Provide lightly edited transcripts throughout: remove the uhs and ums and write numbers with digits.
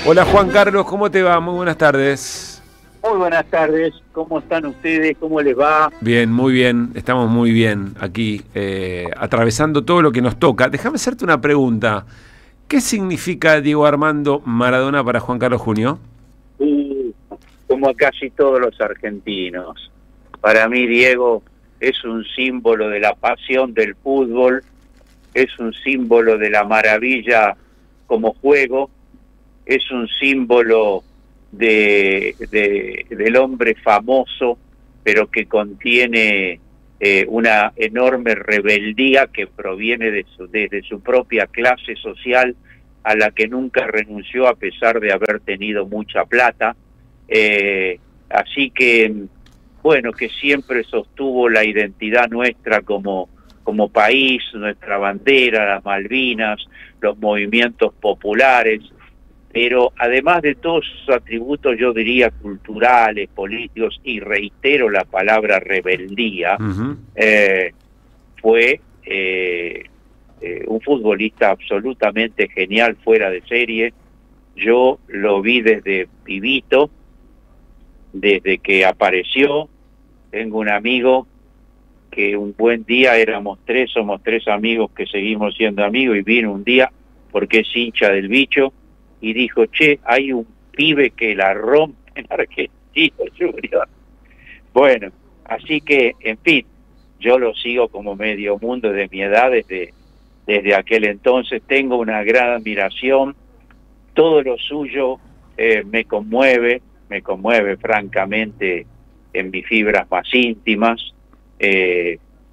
Hola Juan Carlos, ¿cómo te va? Muy buenas tardes. Muy buenas tardes, ¿cómo están ustedes? ¿Cómo les va? Bien, muy bien, estamos muy bien aquí, atravesando todo lo que nos toca. Déjame hacerte una pregunta. ¿Qué significa Diego Armando Maradona para Juan Carlos Junio? Como a casi todos los argentinos. Para mí Diego es un símbolo de la pasión del fútbol, es un símbolo de la maravilla como juego, es un símbolo del hombre famoso, pero que contiene una enorme rebeldía que proviene desde su propia clase social, a la que nunca renunció a pesar de haber tenido mucha plata. Así que, bueno, que siempre sostuvo la identidad nuestra como país, nuestra bandera, las Malvinas, los movimientos populares, pero además de todos sus atributos, yo diría culturales, políticos, y reitero la palabra rebeldía, fue un futbolista absolutamente genial, fuera de serie. Yo lo vi desde pibito, desde que apareció. Tengo un amigo que un buen día somos tres amigos que seguimos siendo amigos, y vino un día porque es hincha del Bicho y dijo: che, hay un pibe que la rompe en Argentina Junior. Bueno, así que, en fin, yo lo sigo como medio mundo de mi edad desde aquel entonces. Tengo una gran admiración, todo lo suyo me conmueve francamente en mis fibras más íntimas.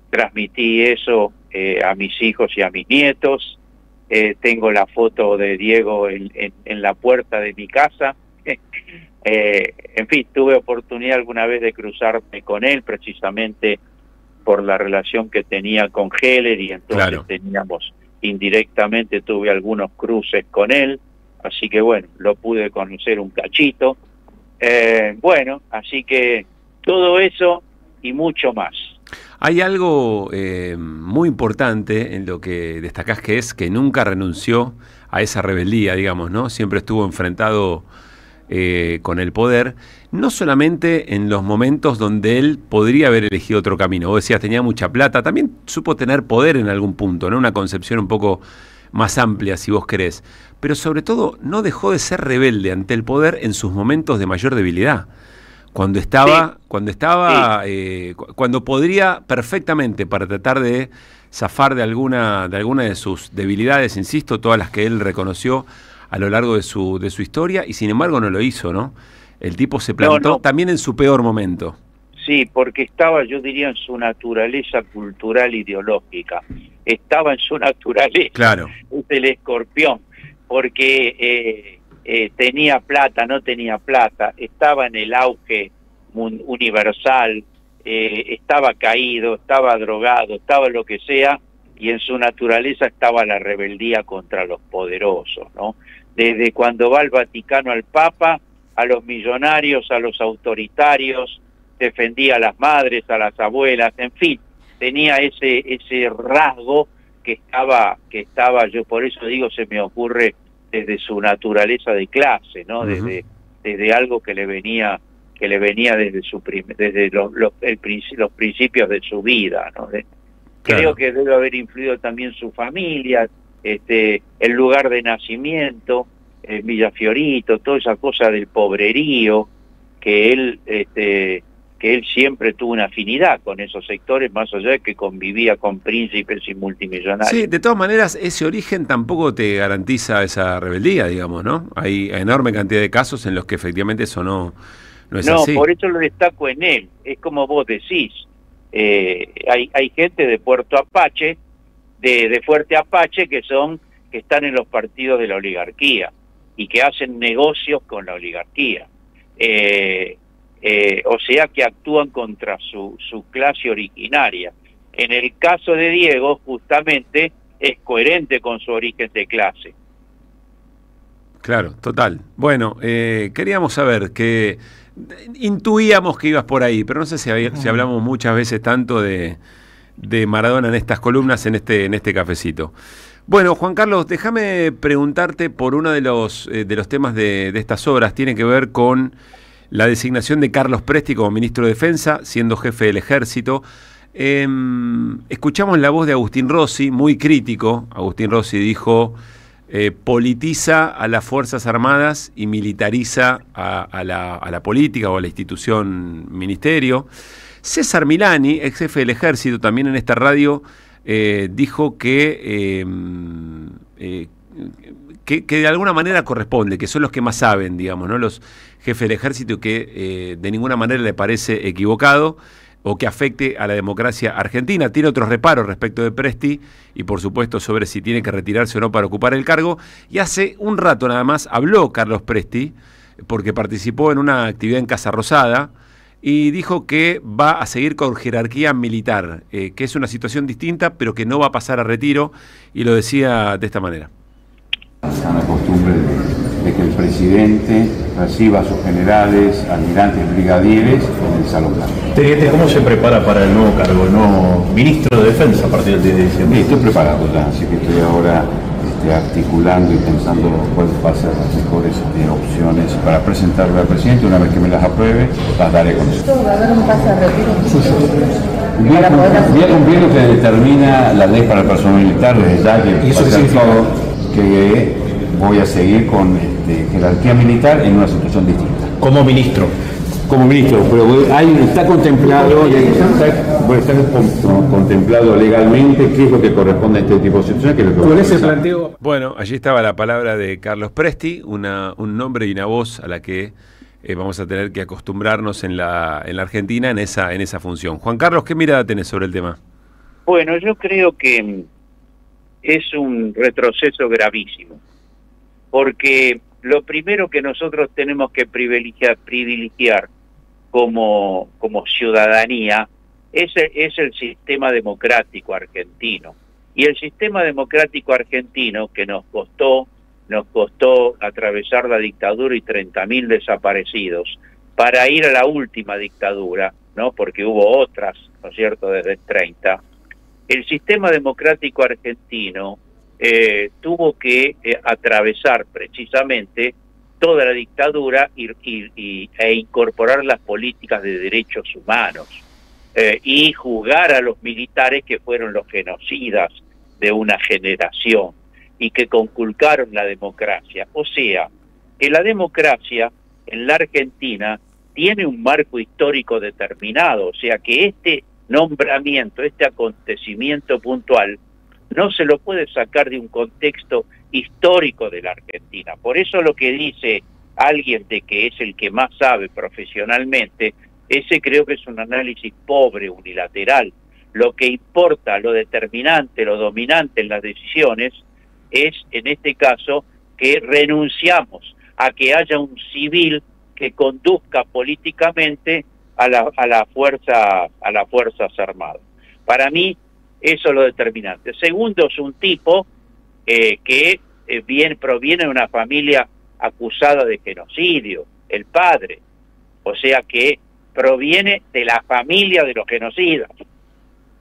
Transmití eso a mis hijos y a mis nietos. Tengo la foto de Diego en la puerta de mi casa. En fin, tuve oportunidad alguna vez de cruzarme con él, precisamente por la relación que tenía con Heller, y entonces teníamos indirectamente, tuve algunos cruces con él, así que bueno, lo pude conocer un cachito. Bueno, así que todo eso y mucho más. Hay algo muy importante en lo que destacás, que es que nunca renunció a esa rebeldía, digamos, ¿no? Siempre estuvo enfrentado con el poder, no solamente en los momentos donde él podría haber elegido otro camino. Vos decías, tenía mucha plata, también supo tener poder en algún punto, ¿no? Una concepción un poco más amplia, si vos querés. Pero sobre todo, no dejó de ser rebelde ante el poder en sus momentos de mayor debilidad. Cuando podría perfectamente, para tratar de zafar de alguna de sus debilidades, insisto, todas las que él reconoció a lo largo de su historia, y sin embargo no lo hizo, ¿no? El tipo se plantó también en su peor momento. Sí, porque estaba, yo diría, en su naturaleza cultural ideológica. Estaba en su naturaleza. Claro. Es el escorpión, porque tenía plata, no tenía plata, estaba en el auge universal, estaba caído, estaba drogado, estaba lo que sea, y en su naturaleza estaba la rebeldía contra los poderosos, ¿no? Desde cuando va al Vaticano al Papa, a los millonarios, a los autoritarios, defendía a las madres, a las abuelas, en fin, tenía ese rasgo que estaba, yo por eso digo, se me ocurre desde su naturaleza de clase, ¿no? Desde algo que le venía desde los principios de su vida, ¿no? Creo que debe haber influido también su familia, el lugar de nacimiento, Villa Fiorito, toda esa cosa del pobrerío, que él siempre tuvo una afinidad con esos sectores, más allá de que convivía con príncipes y multimillonarios. Sí, de todas maneras, ese origen tampoco te garantiza esa rebeldía, digamos, ¿no? Hay enorme cantidad de casos en los que efectivamente eso no es así. No, por eso lo destaco en él. Es como vos decís, hay gente de Puerto Apache, de Fuerte Apache, que están en los partidos de la oligarquía y que hacen negocios con la oligarquía. O sea, que actúan contra su clase originaria. En el caso de Diego, justamente, es coherente con su origen de clase. Claro, total. Bueno, queríamos saber, que intuíamos que ibas por ahí, pero no sé si hablamos muchas veces tanto de Maradona en estas columnas, en este cafecito. Bueno, Juan Carlos, déjame preguntarte por uno de los temas de estas horas. Tiene que ver con la designación de Carlos Presti como ministro de Defensa, siendo jefe del Ejército. Escuchamos la voz de Agustín Rossi, muy crítico. Agustín Rossi dijo, politiza a las Fuerzas Armadas y militariza a la política o a la institución ministerio. César Milani, ex jefe del Ejército, también en esta radio, dijo que de alguna manera corresponde, que son los que más saben, digamos, ¿no? Los jefes del Ejército, que de ninguna manera le parece equivocado o que afecte a la democracia argentina. Tiene otros reparos respecto de Presti y, por supuesto, sobre si tiene que retirarse o no para ocupar el cargo. Y hace un rato nada más habló Carlos Presti, porque participó en una actividad en Casa Rosada, y dijo que va a seguir con jerarquía militar, que es una situación distinta, pero que no va a pasar a retiro, y lo decía de esta manera. Está la costumbre de que el presidente reciba a sus generales, almirantes, brigadieres en el Salón Blanco. Teniente, ¿cómo se prepara para el nuevo cargo, el nuevo ministro de Defensa a partir del 10 de diciembre? Sí, estoy preparado ya, así que estoy ahora articulando y pensando cuáles van a ser las mejores opciones para presentarle al presidente. Una vez que me las apruebe, las daré con eso. ¿Va a haber un pase a retiro? Voy a cumplir lo que determina la ley para el personal militar, desde ya que, ¿Y eso qué significa? Que voy a seguir con jerarquía militar en una situación distinta. Como ministro. Como ministro, pero está contemplado, contemplado legalmente qué es lo que corresponde a este tipo de situaciones. Que es lo que ¿Cuál es el planteo? Bueno, allí estaba la palabra de Carlos Presti, un nombre y una voz a la que vamos a tener que acostumbrarnos en la Argentina en esa función. Juan Carlos, ¿qué mirada tenés sobre el tema? Bueno, yo creo que es un retroceso gravísimo, porque lo primero que nosotros tenemos que privilegiar como ciudadanía es el sistema democrático argentino. Y el sistema democrático argentino, que nos costó atravesar la dictadura y 30.000 desaparecidos, para ir a la última dictadura, ¿no? Porque hubo otras, ¿no es cierto?, desde el 30, el sistema democrático argentino tuvo que atravesar precisamente toda la dictadura e incorporar las políticas de derechos humanos y juzgar a los militares que fueron los genocidas de una generación y que conculcaron la democracia. O sea, que la democracia en la Argentina tiene un marco histórico determinado, o sea que este nombramiento, este acontecimiento puntual, no se lo puede sacar de un contexto histórico de la Argentina. Por eso lo que dice alguien de que es el que más sabe profesionalmente, ese creo que es un análisis pobre, unilateral. Lo que importa, lo determinante, lo dominante en las decisiones es, en este caso, que renunciamos a que haya un civil que conduzca políticamente a las Fuerzas Armadas. Para mí, eso es lo determinante. Segundo, es un tipo que proviene de una familia acusada de genocidio, el padre. O sea que proviene de la familia de los genocidas.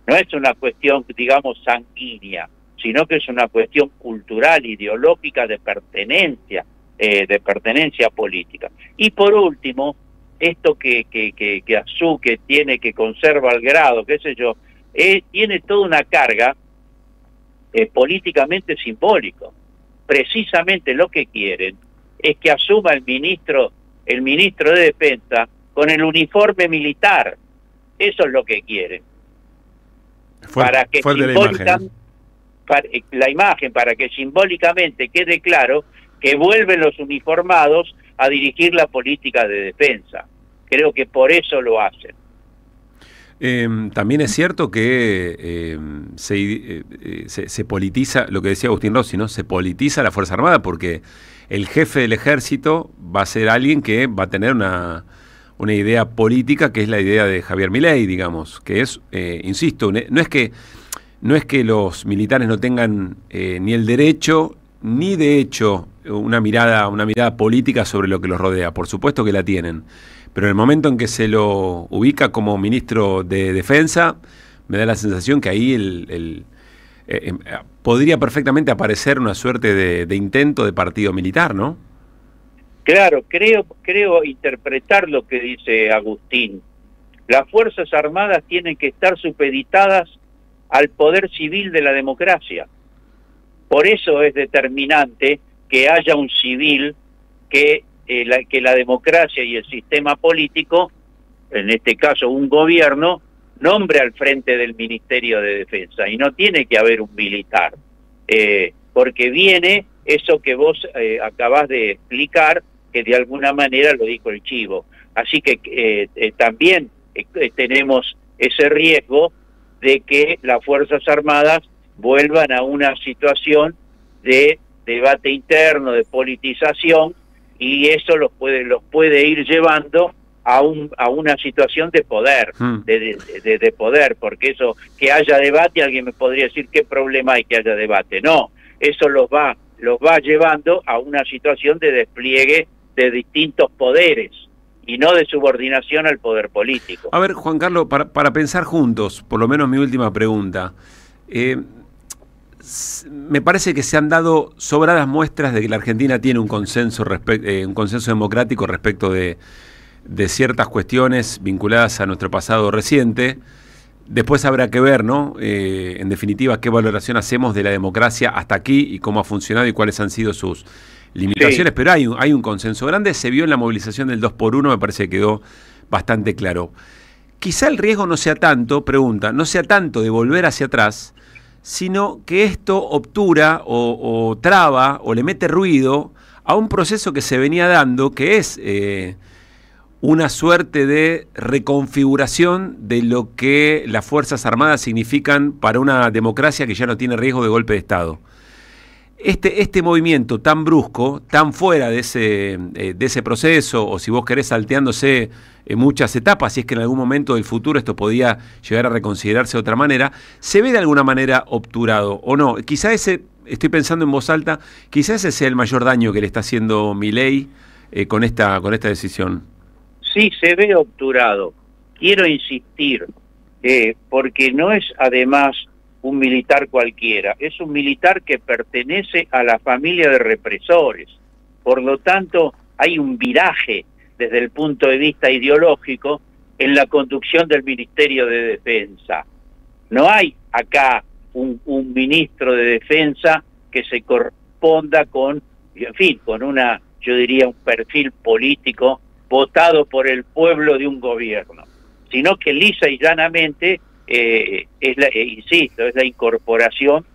No es una cuestión, digamos, sanguínea, sino que es una cuestión cultural, ideológica, de pertenencia política. Y por último, esto que tiene, que conserva el grado, qué sé yo, tiene toda una carga políticamente simbólico. Precisamente lo que quieren es que asuma el ministro de Defensa con el uniforme militar. Eso es lo que quieren. Para que para que simbólicamente quede claro que vuelven los uniformados a dirigir la política de defensa. Creo que por eso lo hacen. También es cierto que se politiza, lo que decía Agustín Rossi, ¿no? Se politiza la Fuerza Armada porque el jefe del Ejército va a ser alguien que va a tener una idea política, que es la idea de Javier Milei, digamos, que es, insisto, no es que los militares no tengan ni el derecho ni de hecho una mirada política sobre lo que los rodea. Por supuesto que la tienen, pero en el momento en que se lo ubica como ministro de Defensa, me da la sensación que ahí podría perfectamente aparecer una suerte de intento de partido militar, ¿no? Claro, creo interpretar lo que dice Agustín. Las Fuerzas Armadas tienen que estar supeditadas al poder civil de la democracia. Por eso es determinante que haya un civil que la democracia y el sistema político, en este caso un gobierno, nombre al frente del Ministerio de Defensa, y no tiene que haber un militar, porque viene eso que vos acabás de explicar, que de alguna manera lo dijo el Chivo. Así que también tenemos ese riesgo de que las Fuerzas Armadas vuelvan a una situación de debate interno, de politización, y eso los puede ir llevando a una situación de poder, de poder, porque eso, que haya debate, alguien me podría decir qué problema hay que haya debate. No, eso los va llevando a una situación de despliegue de distintos poderes y no de subordinación al poder político. A ver, Juan Carlos, para pensar juntos, por lo menos mi última pregunta. Me parece que se han dado sobradas muestras de que la Argentina tiene un consenso democrático respecto de ciertas cuestiones vinculadas a nuestro pasado reciente. Después habrá que ver, ¿no? En definitiva, qué valoración hacemos de la democracia hasta aquí y cómo ha funcionado y cuáles han sido sus limitaciones, sí. Pero hay un consenso grande, se vio en la movilización del 2x1, me parece que quedó bastante claro. Quizá el riesgo no sea tanto, no sea tanto de volver hacia atrás, sino que esto obtura o traba o le mete ruido a un proceso que se venía dando, que es una suerte de reconfiguración de lo que las Fuerzas Armadas significan para una democracia que ya no tiene riesgo de golpe de Estado. Este movimiento tan brusco, tan fuera de ese proceso, o si vos querés salteándose muchas etapas, si es que en algún momento del futuro esto podía llegar a reconsiderarse de otra manera, ¿se ve de alguna manera obturado o no? Quizá estoy pensando en voz alta, quizá ese sea el mayor daño que le está haciendo Milei con esta decisión. Sí, se ve obturado. Quiero insistir, porque no es además un militar cualquiera, es un militar que pertenece a la familia de represores. Por lo tanto, hay un viraje desde el punto de vista ideológico en la conducción del Ministerio de Defensa. No hay acá un ministro de Defensa que se corresponda con, en fin, con yo diría, un perfil político votado por el pueblo de un gobierno, sino que lisa y llanamente insisto, es la incorporación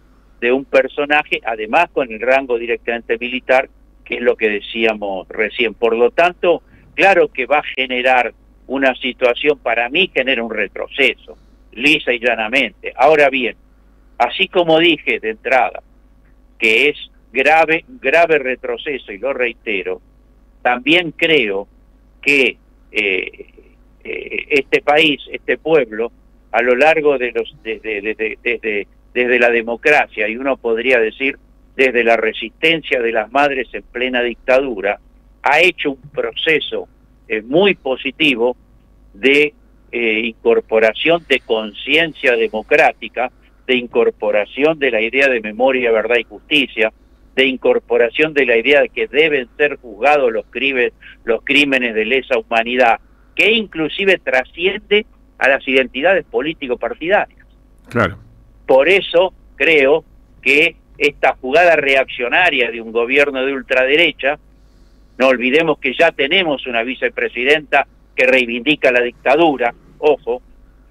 de un personaje, además con el rango directamente militar, que es lo que decíamos recién. Por lo tanto, claro que va a generar una situación, para mí genera un retroceso, lisa y llanamente. Ahora bien, así como dije de entrada, que es grave retroceso, y lo reitero, también creo que este país, este pueblo, a lo largo de desde la democracia, y uno podría decir desde la resistencia de las madres en plena dictadura, ha hecho un proceso muy positivo de incorporación de conciencia democrática, de incorporación de la idea de memoria, verdad y justicia, de incorporación de la idea de que deben ser juzgados los crímenes de lesa humanidad, que inclusive trasciende a las identidades político-partidarias. Claro. Por eso creo que esta jugada reaccionaria de un gobierno de ultraderecha, no olvidemos que ya tenemos una vicepresidenta que reivindica la dictadura, ojo,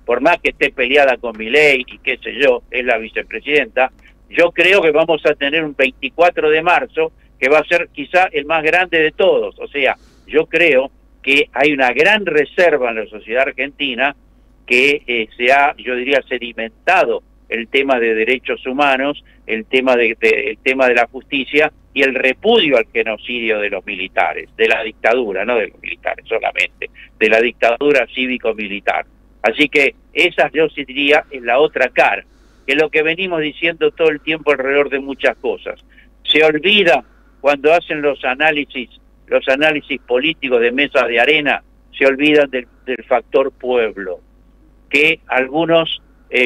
por más que esté peleada con Milei y qué sé yo, es la vicepresidenta, yo creo que vamos a tener un 24 de marzo que va a ser quizá el más grande de todos. O sea, yo creo que hay una gran reserva en la sociedad argentina que yo diría, sedimentado el tema de derechos humanos, el tema de la justicia y el repudio al genocidio de los militares, de la dictadura, no de los militares solamente, de la dictadura cívico-militar. Así que esa, yo sí diría, es la otra cara, que es lo que venimos diciendo todo el tiempo alrededor de muchas cosas. Se olvida cuando hacen los análisis políticos de mesas de arena, se olvidan del factor pueblo, que algunos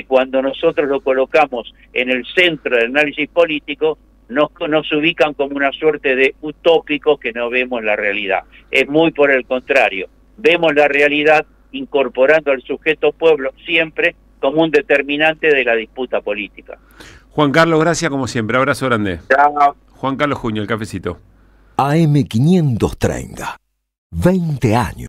cuando nosotros lo colocamos en el centro del análisis político, nos ubican como una suerte de utópicos que no vemos la realidad. Es muy por el contrario, vemos la realidad incorporando al sujeto pueblo siempre como un determinante de la disputa política. Juan Carlos, gracias como siempre, abrazo grande. Chao. Juan Carlos Juño, el cafecito. AM530, 20 años.